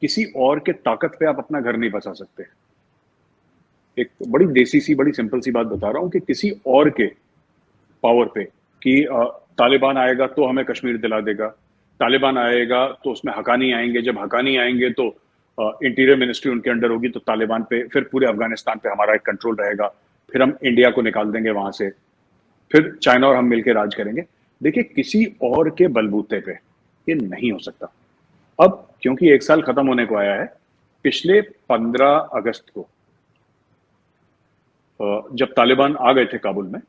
किसी और के ताकत पे आप अपना घर नहीं बसा सकते। एक बड़ी देसी सी, बड़ी सिंपल सी बात बता रहा हूँ कि किसी और के पावर पे कि तालिबान आएगा तो हमें कश्मीर दिला देगा, तालिबान आएगा तो उसमें हकानी आएंगे, जब हकानी आएंगे तो इंटीरियर मिनिस्ट्री उनके अंडर होगी, तो तालिबान पे फिर पूरे अफगानिस्तान पे हमारा एक कंट्रोल रहेगा, फिर हम इंडिया को निकाल देंगे वहां से, फिर चाइना और हम मिलकर राज करेंगे। देखिए, किसी और के बलबूते पे ये नहीं हो सकता। अब क्योंकि एक साल खत्म होने को आया है, पिछले 15 अगस्त को जब तालिबान आ गए थे काबुल में,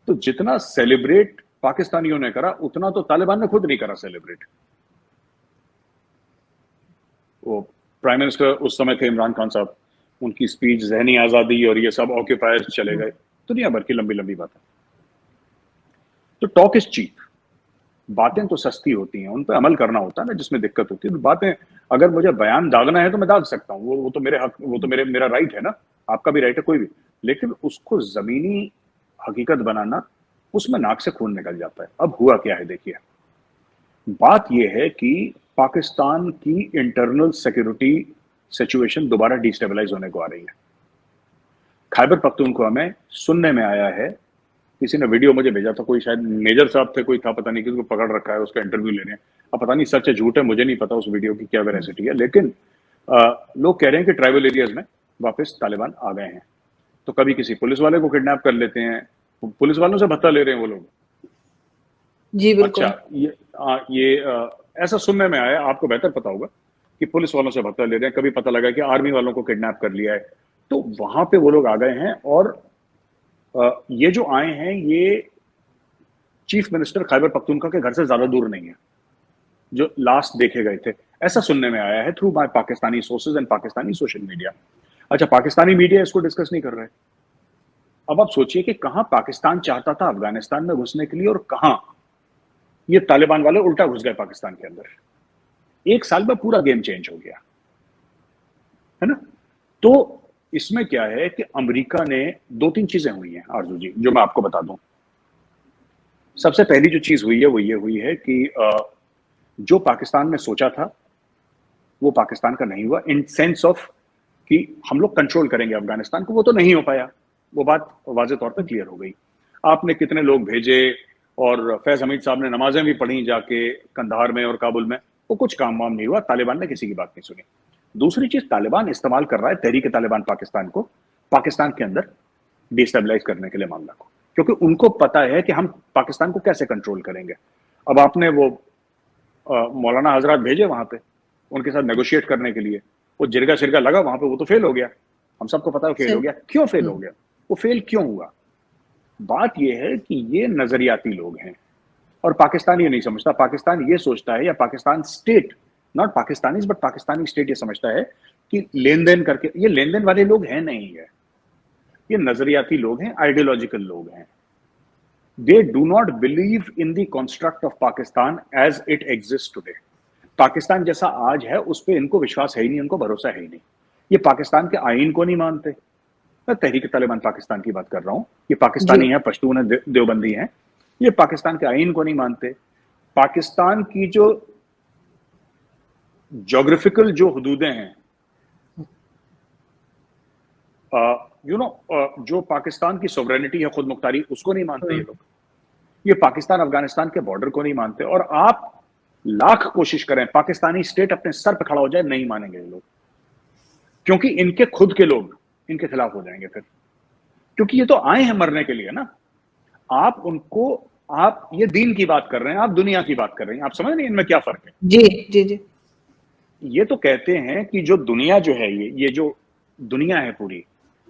तो जितना सेलिब्रेट पाकिस्तानियों ने करा उतना तो तालिबान ने खुद नहीं करा सेलिब्रेट। वो प्राइम मिनिस्टर उस समय थे इमरान खान साहब, उनकी स्पीच जहनी आजादी और ये सब ऑक्यूपायर्स चले गए, दुनिया भर की लंबी लंबी बातें। तो टॉक इज चीप, बातें तो सस्ती होती हैं, उन पर अमल करना होता है ना, जिसमें दिक्कत होती है। तो बातें, अगर मुझे बयान दागना है तो मैं दाग सकता हूँ, वो तो मेरे हक, वो तो मेरा राइट है ना, आपका भी राइट है, कोई भी। लेकिन उसको जमीनी हकीकत बनाना, उसमें नाक से खून निकल जाता है। अब हुआ क्या है देखिए, बात यह है कि पाकिस्तान की इंटरनल सिक्योरिटी सिचुएशन दोबारा डिस्टेबलाइज होने को आ रही है। खैबर पख्तूनख्वा में सुनने में आया है, किसी ने वीडियो मुझे भेजा था, कोई शायद मेजर साहब थे, कोई था, पता नहीं, किसी को पकड़ रखा है, उसका इंटरव्यू ले रहे हैं। अब पता नहीं सच है झूठ है, मुझे नहीं पता उस वीडियो की क्या वेरासिटी है, लेकिन लोग कह रहे हैं कि ट्राइबल एरियाज में वापस तालिबान आ गए हैं। तो कभी किसी पुलिस वाले को किडनैप कर लेते हैं, पुलिस वालों से भत्ता ले रहे हैं वो लोग। जी अच्छा, बिल्कुल। ऐसा सुनने में आया, आपको बेहतर पता होगा, कि पुलिस वालों से भत्ता ले रहे हैं। कभी पता लगा कि आर्मी वालों को किडनैप कर लिया है। तो वहां पे वो लोग आ गए हैं, और ये जो आए हैं, ये चीफ मिनिस्टर खैबर पख्तूनख्वा के घर से ज्यादा दूर नहीं है, जो लास्ट देखे गए थे, ऐसा सुनने में आया है through my Pakistani sources and Pakistani social media. अच्छा, पाकिस्तानी मीडिया इसको डिस्कस नहीं कर रहे। अब आप सोचिए कि कहां पाकिस्तान चाहता था अफगानिस्तान में घुसने के लिए, और कहां ये तालिबान वाले उल्टा घुस गए पाकिस्तान के अंदर। एक साल में पूरा गेम चेंज हो गया, है ना। तो इसमें क्या है कि अमेरिका ने, दो तीन चीजें हुई हैं आरजू जी, जो मैं आपको बता दूं। सबसे पहली जो चीज हुई है वो ये हुई है कि जो पाकिस्तान ने सोचा था वो पाकिस्तान का नहीं हुआ, इन सेंस ऑफ कि हम लोग कंट्रोल करेंगे अफगानिस्तान को, वो तो नहीं हो पाया। वो बात वाज़ेह तौर पर क्लियर हो गई। आपने कितने लोग भेजे, और फैज हमीद साहब ने नमाजें भी पढ़ी जाके कंधार में और काबुल में, वो कुछ काम वाम नहीं हुआ, तालिबान ने किसी की बात नहीं सुनी। दूसरी चीज, तालिबान इस्तेमाल कर रहा है तहरीक तालिबान पाकिस्तान को, पाकिस्तान के अंदर डिस्टेबलाइज करने के लिए मामला को, क्योंकि उनको पता है कि हम पाकिस्तान को कैसे कंट्रोल करेंगे। अब आपने वो मौलाना हजरात भेजे वहां पे उनके साथ नेगोशिएट करने के लिए, वो जिरगा शिरगा लगा वहां पे, वो तो फेल हो गया। हम सबको पता है फेल हो सही। गया। क्यों फेल हो गया, वो फेल क्यों हुआ? बात यह है कि ये नजरियाती लोग हैं, और पाकिस्तान ये नहीं समझता। पाकिस्तान ये सोचता है, या Pakistan state, not Pakistanis but Pakistani state ये समझता है कि लेन देन करके, ये लेन देन वाले लोग हैं नहीं है, ये नजरियाती लोग हैं, आइडियोलॉजिकल लोग हैं। They do not believe in the construct of Pakistan as it exist today. Pakistan जैसा आज है उस पर इनको विश्वास है ही नहीं, उनको भरोसा है ही नहीं। ये पाकिस्तान के आईन को नहीं मानते। मैं तहरीक तालिबान पाकिस्तान की बात कर रहा हूं, ये जी पाकिस्तानी है, पश्तून है, देवबंदी हैं, ये पाकिस्तान के आईन को नहीं मानते। पाकिस्तान की जो ज्योग्राफिकल जो हदूदें हैं, जो पाकिस्तान की सोवरेनिटी है, खुद मुख्तारी, उसको नहीं मानते ये लोग। ये पाकिस्तान अफगानिस्तान के बॉर्डर को नहीं मानते। और आप लाख कोशिश करें, पाकिस्तानी स्टेट अपने सर पर खड़ा हो जाए, नहीं मानेंगे ये लोग, क्योंकि इनके खुद के लोग इनके खिलाफ हो जाएंगे फिर। क्योंकि ये तो आए हैं मरने के लिए ना। आप उनको, आप ये दीन की बात कर रहे हैं, आप दुनिया की बात कर रहे हैं, आप समझ नहीं इनमें क्या फर्क है। जी जी जी। ये तो कहते हैं कि जो दुनिया जो है, ये जो दुनिया है पूरी,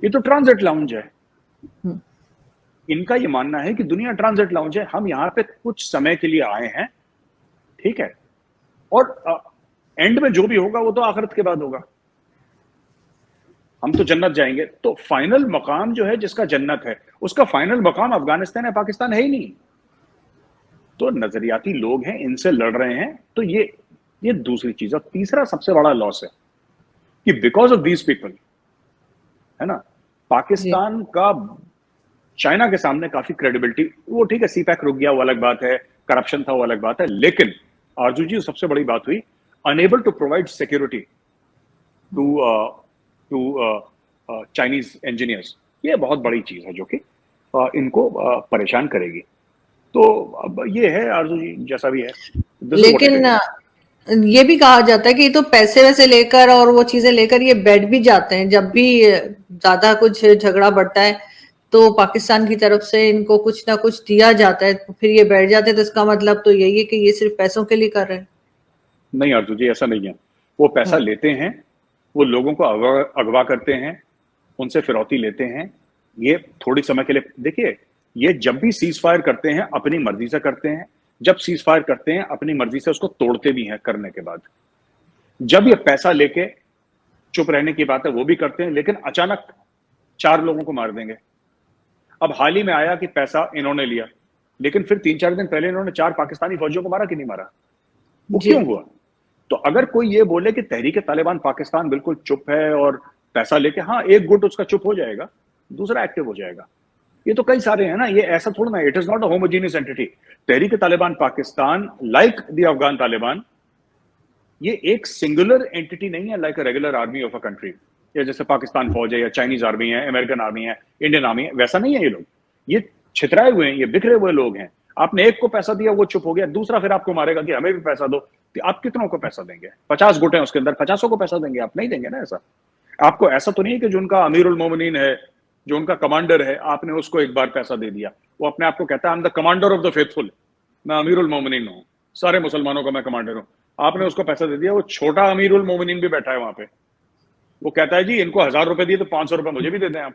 ये तो ट्रांजिट लाउंज है। इनका ये मानना है कि दुनिया ट्रांजिट लाउंज है, हम यहां पे कुछ समय के लिए आए हैं, ठीक है, और एंड में जो भी होगा वो तो आखिरत के बाद होगा, हम तो जन्नत जाएंगे। तो फाइनल मकाम जो है जिसका जन्नत है, उसका फाइनल मकाम अफगानिस्तान है, पाकिस्तान है ही नहीं। तो नजरियाती लोग हैं, इनसे लड़ रहे हैं। तो ये दूसरी चीज। और तीसरा सबसे बड़ा लॉस है कि बिकॉज ऑफ दीज पीपल, है ना, जी पाकिस्तान का चाइना के सामने काफी क्रेडिबिलिटी, वो ठीक है, सीपैक रुक गया वो अलग बात है, करप्शन था वो अलग बात है, लेकिन आरजू जी सबसे बड़ी बात हुई, unable to provide security to Chinese engineers, ये बहुत बड़ी चीज है जो कि इनको परेशान करेगी। तो अब ये है आरजू जी, जैसा भी है। लेकिन ये भी कहा जाता है कि तो पैसे वैसे लेकर और वो चीजें लेकर ये बैठ भी जाते हैं, जब भी ज्यादा कुछ झगड़ा बढ़ता है तो पाकिस्तान की तरफ से इनको कुछ ना कुछ दिया जाता है, तो फिर ये बैठ जाते हैं। तो इसका मतलब तो यही है कि ये सिर्फ पैसों के लिए कर रहे हैं। नहीं आरजू जी, ऐसा नहीं है। वो पैसा लेते हैं, वो लोगों को अगवा करते हैं, उनसे फिरौती लेते हैं। ये थोड़ी समय के लिए, देखिए, ये जब भी सीज फायर करते हैं अपनी मर्जी से करते हैं। जब सीज फायर करते हैं अपनी मर्जी से उसको तोड़ते भी हैं करने के बाद। जब ये पैसा लेके चुप रहने की बात है वो भी करते हैं, लेकिन अचानक 4 लोगों को मार देंगे। अब हाल ही में आया कि पैसा इन्होंने लिया, लेकिन फिर 3-4 दिन पहले इन्होंने 4 पाकिस्तानी फौजियों को मारा कि नहीं मारा? वो क्यों हुआ? तो अगर कोई ये बोले कि तहरीक तालिबान पाकिस्तान बिल्कुल चुप है और पैसा लेके, हाँ, एक गुट उसका चुप हो जाएगा, दूसरा एक्टिव हो जाएगा। ये तो कई सारे हैं ना, ये ऐसा थोड़ा ना, it is not a homogeneous entity. Tehreek Taliban Pakistan, like the Afghan Taliban, ये एक सिंगुलर एंटिटी नहीं है, like a regular army of a country. या जैसे पाकिस्तान फौज है या चाइनीज आर्मी है, अमेरिकन आर्मी है, इंडियन आर्मी है, वैसा नहीं है। ये लोग ये छितराए हुए हैं, ये बिखरे हुए लोग हैं। आपने एक को पैसा दिया, वो चुप हो गया, दूसरा फिर आपको मारेगा कि हमें भी पैसा दो। तो आप कितनों को पैसा देंगे? 50 गुट हैं उसके अंदर, 50 को पैसा देंगे? आप नहीं देंगे ना। ऐसा आपको ऐसा तो नहीं है कि जो उनका अमीरुल मोमिनीन है, जो उनका कमांडर है, आपने उसको एक बार पैसा दे दिया। वो अपने आप को कहता है I am the commander of the faithful, मैं अमीरुल मोमिनीन हूँ, सारे मुसलमानों का मैं कमांडर हूँ। आपने उसको पैसा दे दिया, वो छोटा अमीरुल मोमिनीन भी बैठा है वहां पे, वो कहता है जी इनको 1000 रुपए दिए तो 500 रुपए मुझे भी दे दें आप।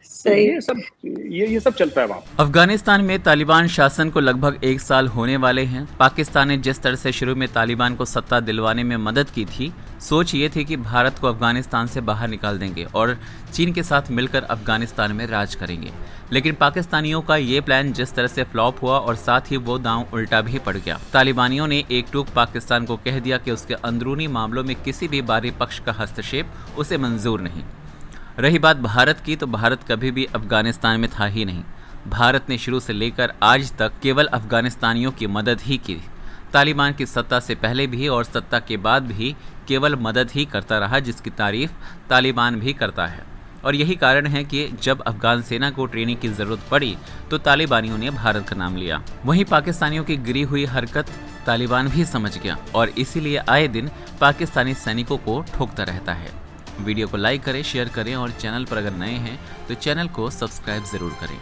सही। ये सब चलता है वहां। अफगानिस्तान में तालिबान शासन को लगभग 1 साल होने वाले हैं। पाकिस्तान ने जिस तरह से शुरू में तालिबान को सत्ता दिलवाने में मदद की थी, सोच ये थी कि भारत को अफगानिस्तान से बाहर निकाल देंगे और चीन के साथ मिलकर अफगानिस्तान में राज करेंगे। लेकिन पाकिस्तानियों का ये प्लान जिस तरह से फ्लॉप हुआ और साथ ही वो दांव उल्टा भी पड़ गया। तालिबानियों ने एकटूक पाकिस्तान को कह दिया कि उसके अंदरूनी मामलों में किसी भी बाहरी पक्ष का हस्तक्षेप उसे मंजूर नहीं। रही बात भारत की, तो भारत कभी भी अफगानिस्तान में था ही नहीं। भारत ने शुरू से लेकर आज तक केवल अफगानिस्तानियों की मदद ही की। तालिबान की सत्ता से पहले भी और सत्ता के बाद भी केवल मदद ही करता रहा, जिसकी तारीफ तालिबान भी करता है। और यही कारण है कि जब अफगान सेना को ट्रेनिंग की जरूरत पड़ी तो तालिबानियों ने भारत का नाम लिया। वहीं पाकिस्तानियों की गिरी हुई हरकत तालिबान भी समझ गया और इसीलिए आए दिन पाकिस्तानी सैनिकों को ठोकता रहता है। वीडियो को लाइक करें, शेयर करें और चैनल पर अगर नए हैं तो चैनल को सब्सक्राइब जरूर करें।